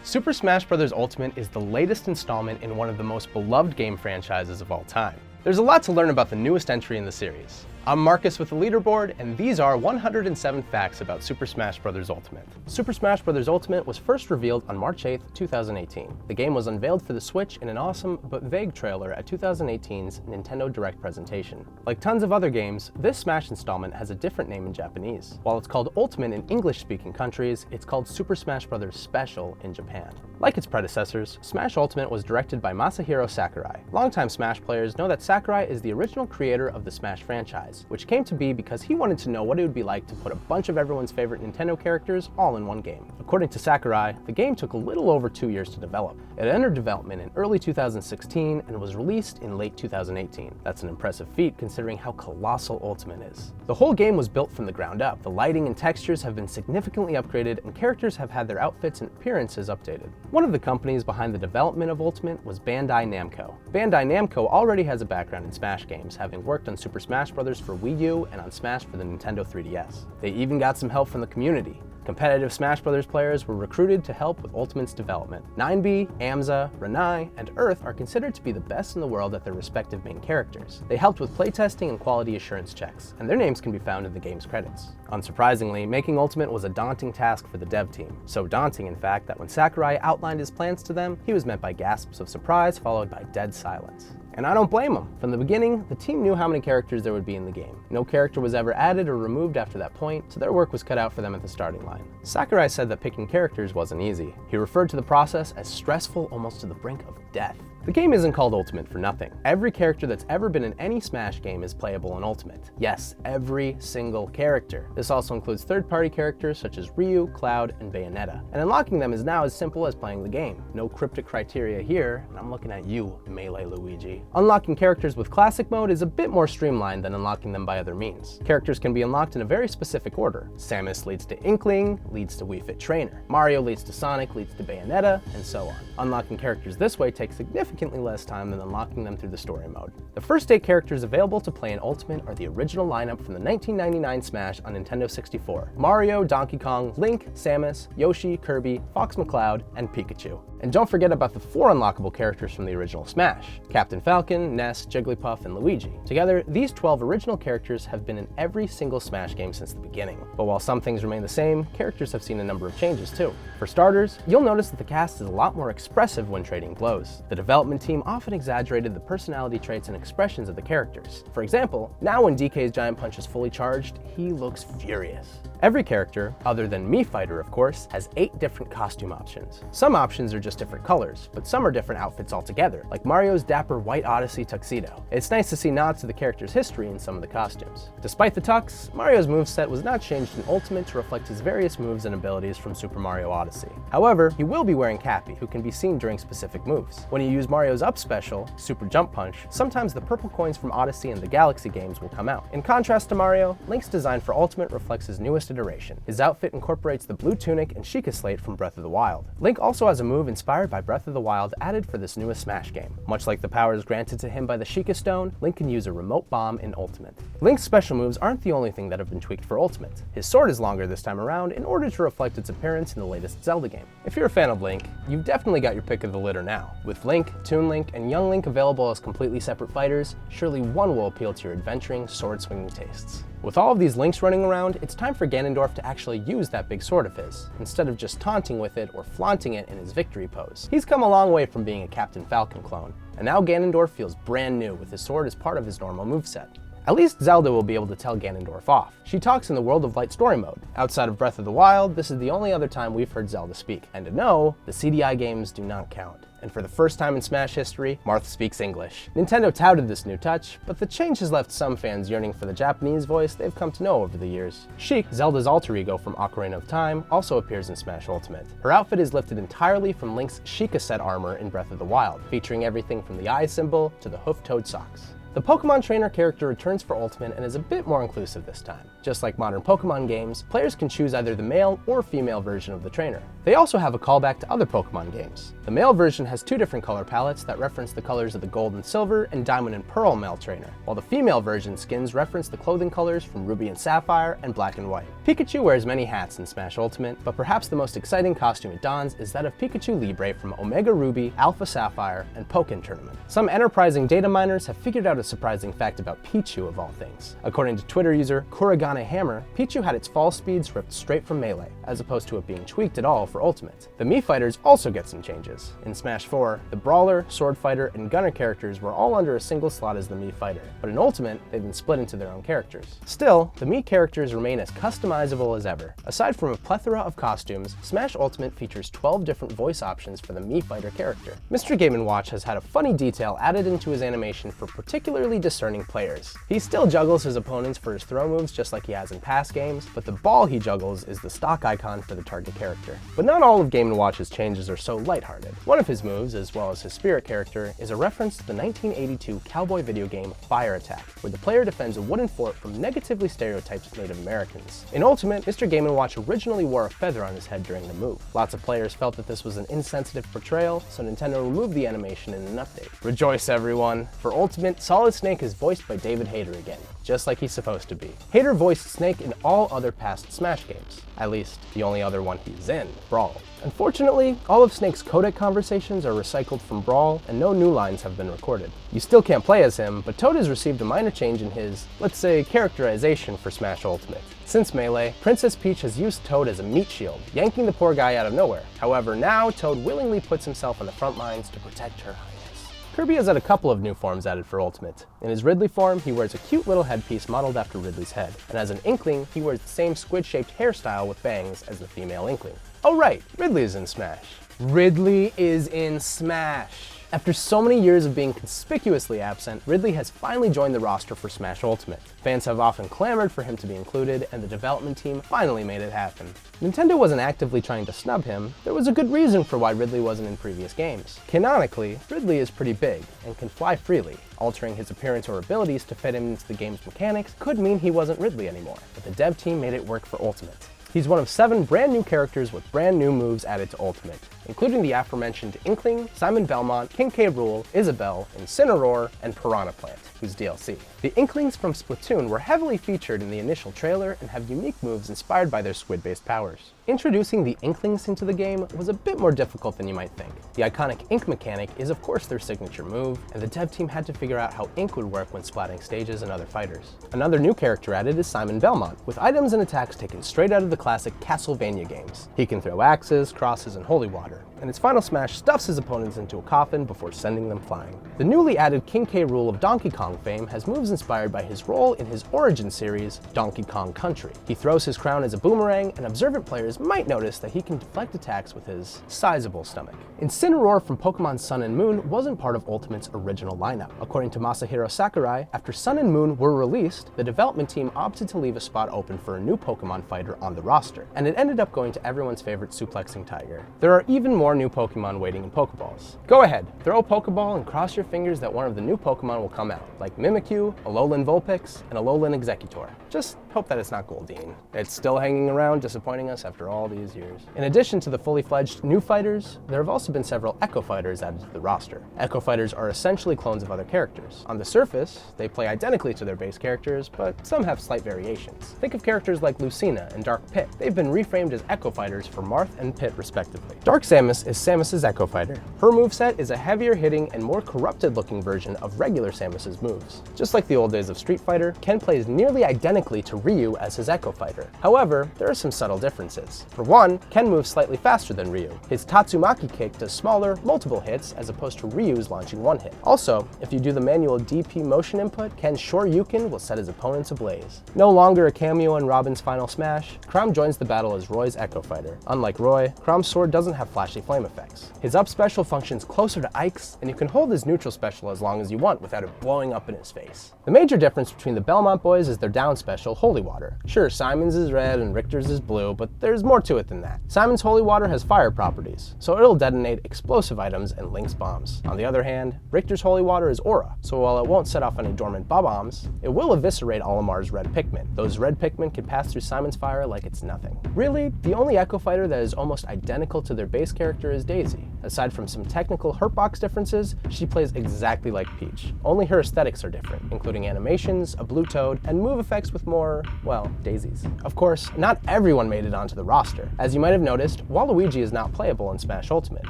Super Smash Bros. Ultimate is the latest installment in one of the most beloved game franchises of all time. There's a lot to learn about the newest entry in the series. I'm Marcus with the Leaderboard, and these are 107 facts about Super Smash Bros. Ultimate. Super Smash Bros. Ultimate was first revealed on March 8, 2018. The game was unveiled for the Switch in an awesome but vague trailer at 2018's Nintendo Direct presentation. Like tons of other games, this Smash installment has a different name in Japanese. While it's called Ultimate in English-speaking countries, it's called Super Smash Bros. Special in Japan. Like its predecessors, Smash Ultimate was directed by Masahiro Sakurai. Longtime Smash players know that Sakurai is the original creator of the Smash franchise, which came to be because he wanted to know what it would be like to put a bunch of everyone's favorite Nintendo characters all in one game. According to Sakurai, the game took a little over 2 years to develop. It entered development in early 2016 and was released in late 2018. That's an impressive feat considering how colossal Ultimate is. The whole game was built from the ground up. The lighting and textures have been significantly upgraded and characters have had their outfits and appearances updated. One of the companies behind the development of Ultimate was Bandai Namco. Bandai Namco already has a background in Smash games, having worked on Super Smash Bros. For Wii U and on Smash for the Nintendo 3DS. They even got some help from the community. Competitive Smash Bros. Players were recruited to help with Ultimate's development. 9B, Amza, Renai, and Earth are considered to be the best in the world at their respective main characters. They helped with playtesting and quality assurance checks, and their names can be found in the game's credits. Unsurprisingly, making Ultimate was a daunting task for the dev team. So daunting, in fact, that when Sakurai outlined his plans to them, he was met by gasps of surprise followed by dead silence. And I don't blame him. From the beginning, the team knew how many characters there would be in the game. No character was ever added or removed after that point, so their work was cut out for them at the starting line. Sakurai said that picking characters wasn't easy. He referred to the process as stressful, almost to the brink of death. The game isn't called Ultimate for nothing. Every character that's ever been in any Smash game is playable in Ultimate. Yes, every single character. This also includes third-party characters such as Ryu, Cloud, and Bayonetta. And unlocking them is now as simple as playing the game. No cryptic criteria here, and I'm looking at you, Melee Luigi. Unlocking characters with Classic Mode is a bit more streamlined than unlocking them by other means. Characters can be unlocked in a very specific order. Samus leads to Inkling, leads to Wii Fit Trainer. Mario leads to Sonic, leads to Bayonetta, and so on. Unlocking characters this way takes significantly less time than unlocking them through the story mode. The first 8 characters available to play in Ultimate are the original lineup from the 1999 Smash on Nintendo 64. Mario, Donkey Kong, Link, Samus, Yoshi, Kirby, Fox McCloud, and Pikachu. And don't forget about the 4 unlockable characters from the original Smash: Captain Falcon, Ness, Jigglypuff, and Luigi. Together, these 12 original characters have been in every single Smash game since the beginning. But while some things remain the same, characters have seen a number of changes too. For starters, you'll notice that the cast is a lot more expressive when trading blows. The development team often exaggerated the personality traits and expressions of the characters. For example, now when DK's giant punch is fully charged, he looks furious. Every character, other than Mii Fighter of course, has 8 different costume options. Some options are just different colors, but some are different outfits altogether, like Mario's dapper White Odyssey tuxedo. It's nice to see nods to the character's history in some of the costumes. Despite the tux, Mario's moveset was not changed in Ultimate to reflect his various moves and abilities from Super Mario Odyssey. However, he will be wearing Cappy, who can be seen during specific moves. When you use Mario's up special, Super Jump Punch, sometimes the purple coins from Odyssey and the Galaxy games will come out. In contrast to Mario, Link's design for Ultimate reflects his newest iteration. His outfit incorporates the blue tunic and Sheikah Slate from Breath of the Wild. Link also has a move inspired by Breath of the Wild added for this newest Smash game. Much like the powers granted to him by the Sheikah Stone, Link can use a remote bomb in Ultimate. Link's special moves aren't the only thing that have been tweaked for Ultimate. His sword is longer this time around in order to reflect its appearance in the latest Zelda game. If you're a fan of Link, you've definitely got your pick of the litter now. With Link, Toon Link, and Young Link available as completely separate fighters, surely one will appeal to your adventuring, sword-swinging tastes. With all of these Links running around, it's time for Ganondorf to actually use that big sword of his, instead of just taunting with it or flaunting it in his victory pose. He's come a long way from being a Captain Falcon clone, and now Ganondorf feels brand new with his sword as part of his normal moveset. At least Zelda will be able to tell Ganondorf off. She talks in the World of Light story mode. Outside of Breath of the Wild, this is the only other time we've heard Zelda speak. And to know, the CDI games do not count. And for the first time in Smash history, Marth speaks English. Nintendo touted this new touch, but the change has left some fans yearning for the Japanese voice they've come to know over the years. Sheik, Zelda's alter ego from Ocarina of Time, also appears in Smash Ultimate. Her outfit is lifted entirely from Link's Sheikah set armor in Breath of the Wild, featuring everything from the eye symbol to the hoof-toed socks. The Pokemon Trainer character returns for Ultimate and is a bit more inclusive this time. Just like modern Pokemon games, players can choose either the male or female version of the trainer. They also have a callback to other Pokemon games. The male version has 2 different color palettes that reference the colors of the Gold and Silver and Diamond and Pearl male trainer, while the female version skins reference the clothing colors from Ruby and Sapphire and Black and White. Pikachu wears many hats in Smash Ultimate, but perhaps the most exciting costume it dons is that of Pikachu Libre from Omega Ruby, Alpha Sapphire, and Pokken Tournament. Some enterprising data miners have figured out a surprising fact about Pichu of all things. According to Twitter user Kuragane Hammer, Pichu had its fall speeds ripped straight from Melee, as opposed to it being tweaked at all for Ultimate. The Mii Fighters also get some changes. In Smash 4, the Brawler, Sword Fighter, and Gunner characters were all under a single slot as the Mii Fighter, but in Ultimate, they've been split into their own characters. Still, the Mii characters remain as customizable as ever. Aside from a plethora of costumes, Smash Ultimate features 12 different voice options for the Mii Fighter character. Mr. Game & Watch has had a funny detail added into his animation for particularly discerning players. He still juggles his opponents for his throw moves just like he has in past games, but the ball he juggles is the stock icon for the target character. But not all of Game & Watch's changes are so lighthearted. One of his moves, as well as his spirit character, is a reference to the 1982 cowboy video game Fire Attack, where the player defends a wooden fort from negatively stereotyped Native Americans. In Ultimate, Mr. Game & Watch originally wore a feather on his head during the move. Lots of players felt that this was an insensitive portrayal, so Nintendo removed the animation in an update. Rejoice everyone! For Ultimate, Solid Snake is voiced by David Hayter again, just like he's supposed to be. Hayter voiced Snake in all other past Smash games, at least the only other one he's in, Brawl. Unfortunately, all of Snake's codec conversations are recycled from Brawl, and no new lines have been recorded. You still can't play as him, but Toad has received a minor change in his, let's say, characterization for Smash Ultimate. Since Melee, Princess Peach has used Toad as a meat shield, yanking the poor guy out of nowhere. However, now Toad willingly puts himself on the front lines to protect her highness. Kirby has had a couple of new forms added for Ultimate. In his Ridley form, he wears a cute little headpiece modeled after Ridley's head, and as an Inkling, he wears the same squid-shaped hairstyle with bangs as the female Inkling. Oh right, Ridley is in Smash. Ridley is in Smash! After so many years of being conspicuously absent, Ridley has finally joined the roster for Smash Ultimate. Fans have often clamored for him to be included, and the development team finally made it happen. Nintendo wasn't actively trying to snub him. There was a good reason for why Ridley wasn't in previous games. Canonically, Ridley is pretty big and can fly freely. Altering his appearance or abilities to fit him into the game's mechanics could mean he wasn't Ridley anymore, but the dev team made it work for Ultimate. He's one of 7 brand new characters with brand new moves added to Ultimate, including the aforementioned Inkling, Simon Belmont, King K Rool, Isabelle, Incineroar, and Piranha Plant, who's DLC. The Inklings from Splatoon were heavily featured in the initial trailer and have unique moves inspired by their squid-based powers. Introducing the Inklings into the game was a bit more difficult than you might think. The iconic ink mechanic is of course their signature move, and the dev team had to figure out how ink would work when splatting stages and other fighters. Another new character added is Simon Belmont, with items and attacks taken straight out of the classic Castlevania games. He can throw axes, crosses, and holy water, and its final smash stuffs his opponents into a coffin before sending them flying. The newly added King K Rool of Donkey Kong fame has moves inspired by his role in his origin series, Donkey Kong Country. He throws his crown as a boomerang, and observant players might notice that he can deflect attacks with his sizable stomach. Incineroar from Pokemon Sun and Moon wasn't part of Ultimate's original lineup. According to Masahiro Sakurai, after Sun and Moon were released, the development team opted to leave a spot open for a new Pokemon fighter on the roster, and it ended up going to everyone's favorite Suplexing Tiger. There are even more new Pokemon waiting in Pokeballs. Go ahead, throw a Pokeball and cross your fingers that one of the new Pokemon will come out, like Mimikyu, Alolan Vulpix, and Alolan Exeggutor. Just hope that it's not Goldeen. It's still hanging around, disappointing us after all these years. In addition to the fully fledged new fighters, there have also been several Ekko Fighters added to the roster. Ekko Fighters are essentially clones of other characters. On the surface, they play identically to their base characters, but some have slight variations. Think of characters like Lucina and Dark Pit. They've been reframed as Ekko Fighters for Marth and Pit respectively. Dark Samus is Samus's Ekko Fighter. Her moveset is a heavier hitting and more corrupted looking version of regular Samus's moves. Just like the old days of Street Fighter, Ken plays nearly identically to Ryu as his Ekko Fighter. However, there are some subtle differences. For one, Ken moves slightly faster than Ryu. His Tatsumaki kick does smaller, multiple hits as opposed to Ryu's launching one hit. Also, if you do the manual DP motion input, Ken's Shoryuken will set his opponents ablaze. No longer a cameo in Robin's final smash, Chrom joins the battle as Roy's Ekko Fighter. Unlike Roy, Chrom's sword doesn't have flashy flame effects. His up special functions closer to Ike's, and you can hold his neutral special as long as you want without it blowing up in his face. The major difference between the Belmont boys is their down special, Holy Water. Sure, Simon's is red and Richter's is blue, but there's there's more to it than that. Simon's Holy Water has fire properties, so it'll detonate explosive items and Lynx bombs. On the other hand, Richter's Holy Water is aura, so while it won't set off any dormant bombs, it will eviscerate Olimar's red Pikmin. Those red Pikmin can pass through Simon's fire like it's nothing. Really, the only Ekko Fighter that is almost identical to their base character is Daisy. Aside from some technical hurtbox differences, she plays exactly like Peach. Only her aesthetics are different, including animations, a blue toad, and move effects with more, well, daisies. Of course, not everyone made it onto the roster. As you might have noticed, Waluigi is not playable in Smash Ultimate,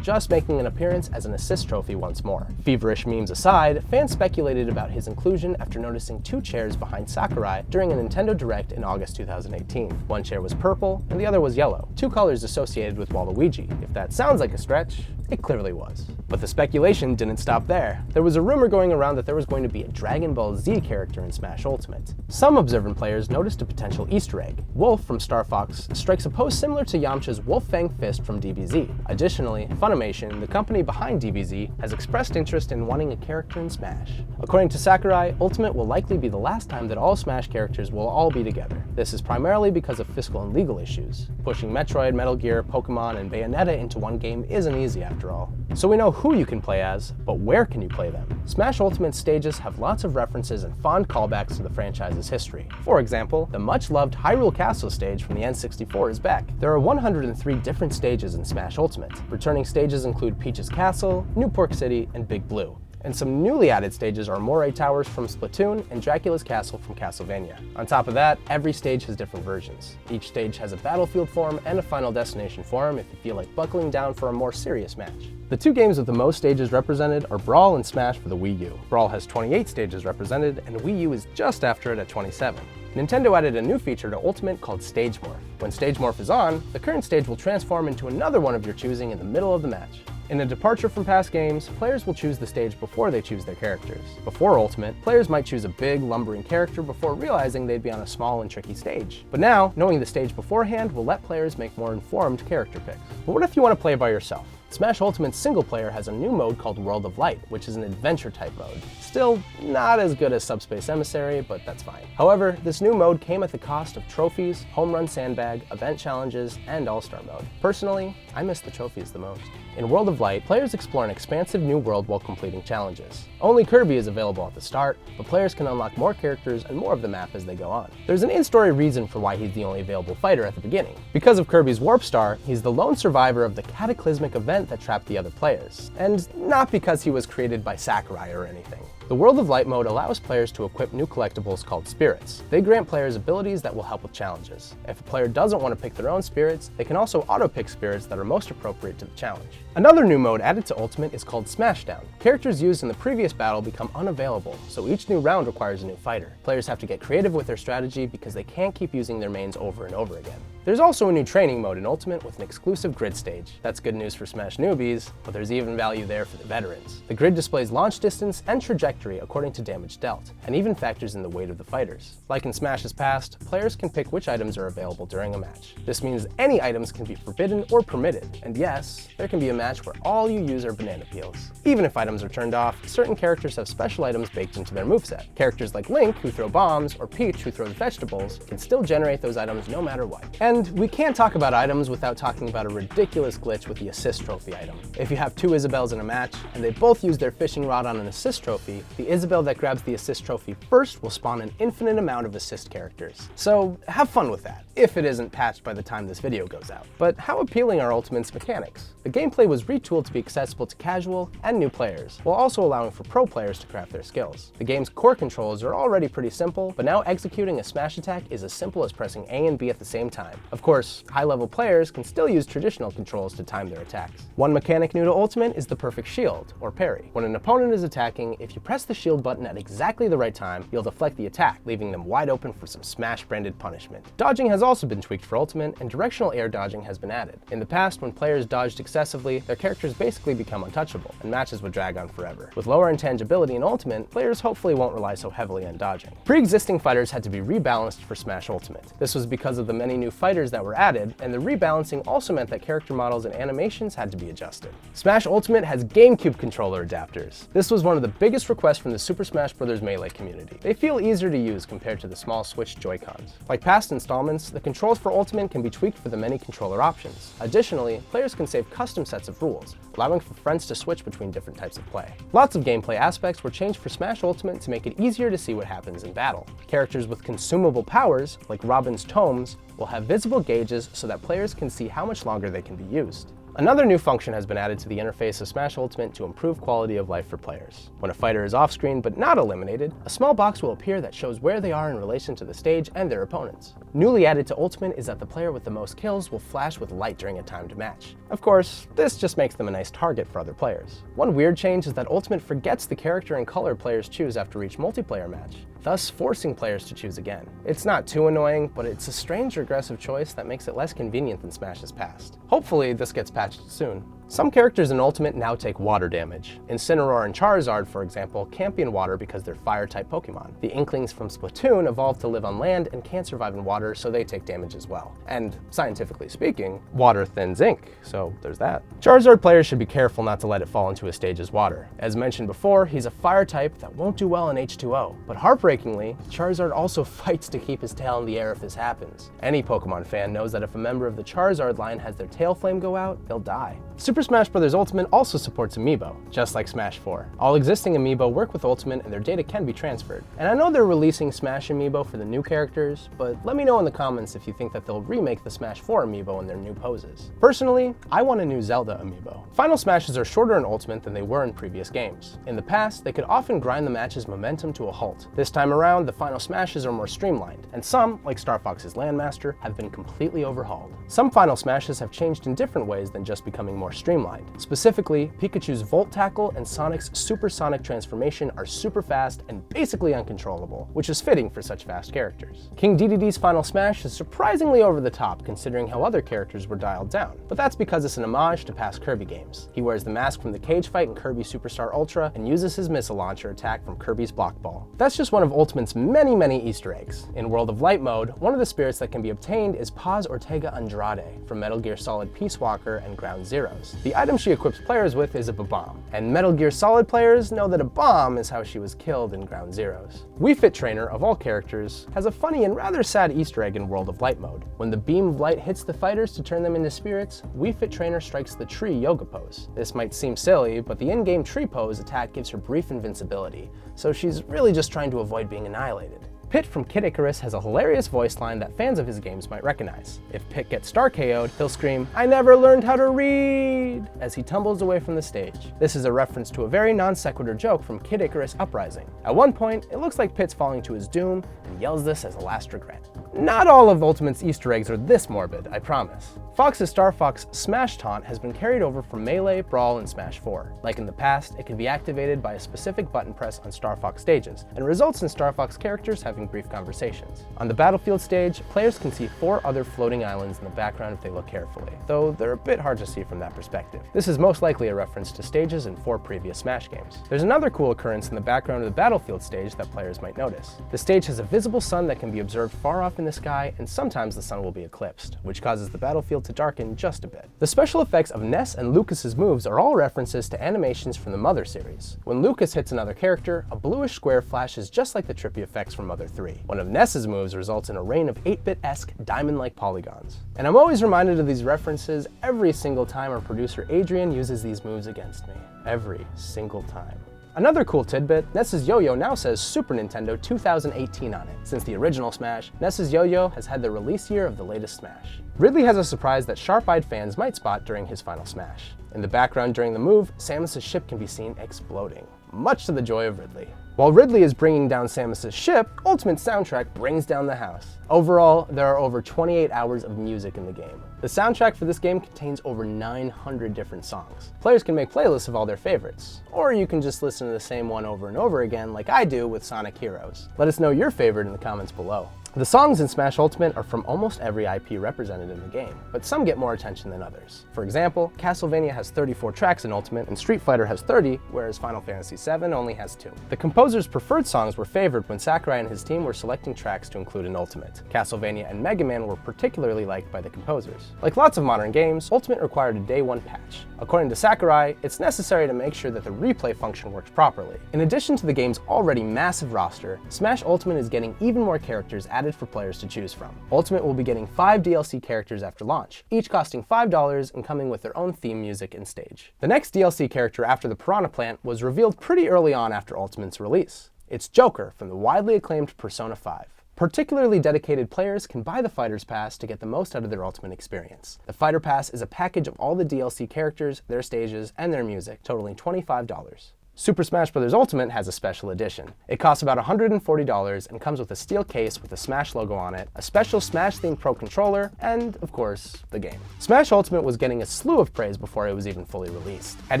just making an appearance as an assist trophy once more. Feverish memes aside, fans speculated about his inclusion after noticing 2 chairs behind Sakurai during a Nintendo Direct in August 2018. One chair was purple, and the other was yellow, 2 colors associated with Waluigi. If that sounds like a stretch, it clearly was. But the speculation didn't stop there. There was a rumor going around that there was going to be a Dragonball Z character in Smash Ultimate. Some observant players noticed a potential Easter egg. Wolf from Star Fox strikes a pose similar to Yamcha's Wolf Fang Fist from DBZ. Additionally, Funimation, the company behind DBZ, has expressed interest in wanting a character in Smash. According to Sakurai, Ultimate will likely be the last time that all Smash characters will all be together. This is primarily because of fiscal and legal issues. Pushing Metroid, Metal Gear, Pokemon, and Bayonetta into one game isn't easy after all. So we know who you can play as, but where can you play them? Smash Ultimate stages have lots of references and fond callbacks to the franchise's history. For example, the much-loved Hyrule Castle stage from the N64 is back. There are 103 different stages in Smash Ultimate. Returning stages include Peach's Castle, New Pork City, and Big Blue. And some newly added stages are Moray Towers from Splatoon and Dracula's Castle from Castlevania. On top of that, every stage has different versions. Each stage has a battlefield form and a final destination form if you feel like buckling down for a more serious match. The 2 games with the most stages represented are Brawl and Smash for the Wii U. Brawl has 28 stages represented, and Wii U is just after it at 27. Nintendo added a new feature to Ultimate called Stage Morph. When Stage Morph is on, the current stage will transform into another one of your choosing in the middle of the match. In a departure from past games, players will choose the stage before they choose their characters. Before Ultimate, players might choose a big, lumbering character before realizing they'd be on a small and tricky stage. But now, knowing the stage beforehand will let players make more informed character picks. But what if you want to play by yourself? Smash Ultimate's single player has a new mode called World of Light, which is an adventure-type mode. Still, not as good as Subspace Emissary, but that's fine. However, this new mode came at the cost of trophies, home run sandbag, event challenges, and all-star mode. Personally, I miss the trophies the most. In World of Light, players explore an expansive new world while completing challenges. Only Kirby is available at the start, but players can unlock more characters and more of the map as they go on. There's an in-story reason for why he's the only available fighter at the beginning. Because of Kirby's Warp Star, he's the lone survivor of the cataclysmic event that trapped the other players, and not because he was created by Sakurai or anything. The World of Light mode allows players to equip new collectibles called spirits. They grant players abilities that will help with challenges. If a player doesn't want to pick their own spirits, they can also auto-pick spirits that are most appropriate to the challenge. Another new mode added to Ultimate is called Smashdown. Characters used in the previous battle become unavailable, so each new round requires a new fighter. Players have to get creative with their strategy because they can't keep using their mains over and over again. There's also a new training mode in Ultimate with an exclusive grid stage. That's good news for Smash newbies, but there's even value there for the veterans. The grid displays launch distance and trajectory according to damage dealt, and even factors in the weight of the fighters. Like in Smash's past, players can pick which items are available during a match. This means any items can be forbidden or permitted, and yes, there can be a match where all you use are banana peels. Even if items are turned off, certain characters have special items baked into their moveset. Characters like Link, who throw bombs, or Peach, who throws vegetables, can still generate those items no matter what. And we can't talk about items without talking about a ridiculous glitch with the assist trophy item. If you have 2 Isabels in a match, and they both use their fishing rod on an assist trophy, the Isabel that grabs the assist trophy first will spawn an infinite amount of assist characters. So have fun with that, if it isn't patched by the time this video goes out. But how appealing are Ultimate's mechanics? The gameplay was retooled to be accessible to casual and new players, while also allowing for pro players to craft their skills. The game's core controls are already pretty simple, but now executing a smash attack is as simple as pressing A and B at the same time. Of course, high-level players can still use traditional controls to time their attacks. One mechanic new to Ultimate is the perfect shield, or parry. When an opponent is attacking, if you press the shield button at exactly the right time, you'll deflect the attack, leaving them wide open for some Smash-branded punishment. Dodging has also been tweaked for Ultimate, and directional air dodging has been added. In the past, when players dodged excessively, their characters basically become untouchable, and matches would drag on forever. With lower intangibility in Ultimate, players hopefully won't rely so heavily on dodging. Pre-existing fighters had to be rebalanced for Smash Ultimate. This was because of the many new fighters that were added, and the rebalancing also meant that character models and animations had to be adjusted. Smash Ultimate has GameCube controller adapters. This was one of the biggest requests from the Super Smash Bros. Melee community. They feel easier to use compared to the small Switch Joy-Cons. Like past installments, the controls for Ultimate can be tweaked for the many controller options. Additionally, players can save custom sets of rules, allowing for friends to switch between different types of play. Lots of gameplay aspects were changed for Smash Ultimate to make it easier to see what happens in battle. Characters with consumable powers, like Robin's tomes, will have visible gauges so that players can see how much longer they can be used. Another new function has been added to the interface of Smash Ultimate to improve quality of life for players. When a fighter is off-screen but not eliminated, a small box will appear that shows where they are in relation to the stage and their opponents. Newly added to Ultimate is that the player with the most kills will flash with light during a timed match. Of course, this just makes them a nice target for other players. One weird change is that Ultimate forgets the character and color players choose after each multiplayer match, thus forcing players to choose again. It's not too annoying, but it's a strange regressive choice that makes it less convenient than Smash's past. Hopefully, this gets patched soon. Some characters in Ultimate now take water damage. Incineroar and Charizard, for example, can't be in water because they're fire-type Pokemon. The Inklings from Splatoon evolved to live on land and can't survive in water, so they take damage as well. And scientifically speaking, water thins ink, so there's that. Charizard players should be careful not to let it fall into a stage as water. As mentioned before, he's a fire type that won't do well in H2O. But heartbreakingly, Charizard also fights to keep his tail in the air if this happens. Any Pokemon fan knows that if a member of the Charizard line has their tail flame go out, they'll die. Super Smash Bros. Ultimate also supports Amiibo, just like Smash 4. All existing Amiibo work with Ultimate and their data can be transferred. And I know they're releasing Smash Amiibo for the new characters, but let me know in the comments if you think that they'll remake the Smash 4 Amiibo in their new poses. Personally, I want a new Zelda Amiibo. Final Smashes are shorter in Ultimate than they were in previous games. In the past, they could often grind the match's momentum to a halt. This time around, the Final Smashes are more streamlined, and some, like Star Fox's Landmaster, have been completely overhauled. Some Final Smashes have changed in different ways than just becoming more streamlined. Specifically, Pikachu's Volt Tackle and Sonic's Supersonic Transformation are super fast and basically uncontrollable, which is fitting for such fast characters. King Dedede's Final Smash is surprisingly over the top considering how other characters were dialed down, but that's because it's an homage to past Kirby games. He wears the mask from the cage fight in Kirby Superstar Ultra and uses his missile launcher attack from Kirby's Block Ball. That's just one of Ultimate's many Easter eggs. In World of Light mode, one of the spirits that can be obtained is Paz Ortega Andrade from Metal Gear Solid Peace Walker and Ground Zeroes. The item she equips players with is a bomb, and Metal Gear Solid players know that a bomb is how she was killed in Ground Zeroes. Wii Fit Trainer, of all characters, has a funny and rather sad Easter egg in World of Light mode. When the beam of light hits the fighters to turn them into spirits, Wii Fit Trainer strikes the tree yoga pose. This might seem silly, but the in-game tree pose attack gives her brief invincibility, so she's really just trying to avoid being annihilated. Pit from Kid Icarus has a hilarious voice line that fans of his games might recognize. If Pit gets star KO'd, he'll scream, "I never learned how to read!" as he tumbles away from the stage. This is a reference to a very non-sequitur joke from Kid Icarus Uprising. At one point, it looks like Pit's falling to his doom and yells this as a last regret. Not all of Ultimate's Easter eggs are this morbid, I promise. Fox's Star Fox Smash Taunt has been carried over from Melee, Brawl, and Smash 4. Like in the past, it can be activated by a specific button press on Star Fox stages, and results in Star Fox characters having brief conversations. On the Battlefield stage, players can see 4 other floating islands in the background if they look carefully, though they're a bit hard to see from that perspective. This is most likely a reference to stages in 4 previous Smash games. There's another cool occurrence in the background of the Battlefield stage that players might notice. The stage has a visible sun that can be observed far off in the sky, and sometimes the sun will be eclipsed, which causes the battlefield to darken just a bit. The special effects of Ness and Lucas's moves are all references to animations from the Mother series. When Lucas hits another character, a bluish square flashes just like the trippy effects from Mother 3. One of Ness's moves results in a rain of 8-bit-esque diamond-like polygons. And I'm always reminded of these references every single time our producer Adrian uses these moves against me. Every single time. Another cool tidbit, Ness's yo-yo now says Super Nintendo 2018 on it. Since the original Smash, Ness's yo-yo has had the release year of the latest Smash. Ridley has a surprise that sharp-eyed fans might spot during his final Smash. In the background during the move, Samus's ship can be seen exploding, much to the joy of Ridley. While Ridley is bringing down Samus's ship, Ultimate's soundtrack brings down the house. Overall, there are over 28 hours of music in the game. The soundtrack for this game contains over 900 different songs. Players can make playlists of all their favorites, or you can just listen to the same one over and over again like I do with Sonic Heroes. Let us know your favorite in the comments below. The songs in Smash Ultimate are from almost every IP represented in the game, but some get more attention than others. For example, Castlevania has 34 tracks in Ultimate, and Street Fighter has 30, whereas Final Fantasy VII only has 2. The composer's preferred songs were favored when Sakurai and his team were selecting tracks to include in Ultimate. Castlevania and Mega Man were particularly liked by the composers. Like lots of modern games, Ultimate required a Day 1 patch. According to Sakurai, it's necessary to make sure that the replay function works properly. In addition to the game's already massive roster, Smash Ultimate is getting even more characters added added for players to choose from. Ultimate will be getting 5 DLC characters after launch, each costing $5 and coming with their own theme music and stage. The next DLC character after the Piranha Plant was revealed pretty early on after Ultimate's release. It's Joker from the widely acclaimed Persona 5. Particularly dedicated players can buy the Fighters Pass to get the most out of their Ultimate experience. The Fighter Pass is a package of all the DLC characters, their stages, and their music, totaling $25. Super Smash Bros. Ultimate has a special edition. It costs about $140 and comes with a steel case with the Smash logo on it, a special Smash-themed Pro Controller, and, of course, the game. Smash Ultimate was getting a slew of praise before it was even fully released. At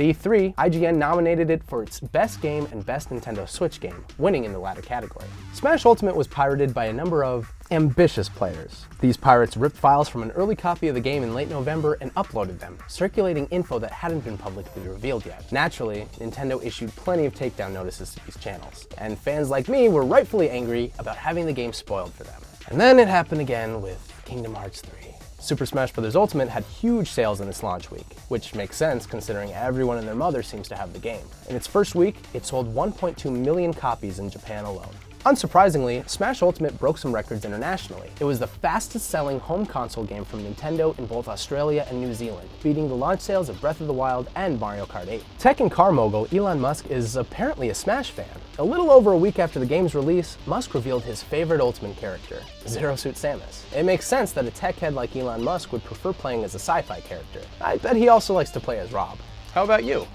E3, IGN nominated it for its Best Game and Best Nintendo Switch Game, winning in the latter category. Smash Ultimate was pirated by a number of ambitious players. These pirates ripped files from an early copy of the game in late November and uploaded them, circulating info that hadn't been publicly revealed yet. Naturally, Nintendo issued plenty of takedown notices to these channels, and fans like me were rightfully angry about having the game spoiled for them. And then it happened again with Kingdom Hearts 3. Super Smash Bros. Ultimate had huge sales in its launch week, which makes sense considering everyone and their mother seems to have the game. In its first week, it sold 1.2 million copies in Japan alone. Unsurprisingly, Smash Ultimate broke some records internationally. It was the fastest-selling home console game from Nintendo in both Australia and New Zealand, beating the launch sales of Breath of the Wild and Mario Kart 8. Tech and car mogul Elon Musk is apparently a Smash fan. A little over a week after the game's release, Musk revealed his favorite Ultimate character, Zero Suit Samus. It makes sense that a tech head like Elon Musk would prefer playing as a sci-fi character. I bet he also likes to play as Rob. How about you?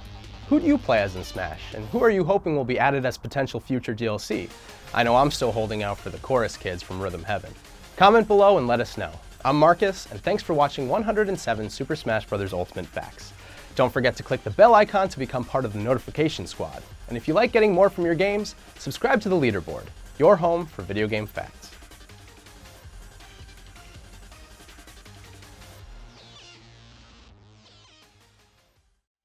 Who do you play as in Smash, and who are you hoping will be added as potential future DLC? I know I'm still holding out for the chorus kids from Rhythm Heaven. Comment below and let us know. I'm Marcus, and thanks for watching 107 Super Smash Bros. Ultimate Facts. Don't forget to click the bell icon to become part of the notification squad. And if you like getting more from your games, subscribe to the Leaderboard, your home for video game facts.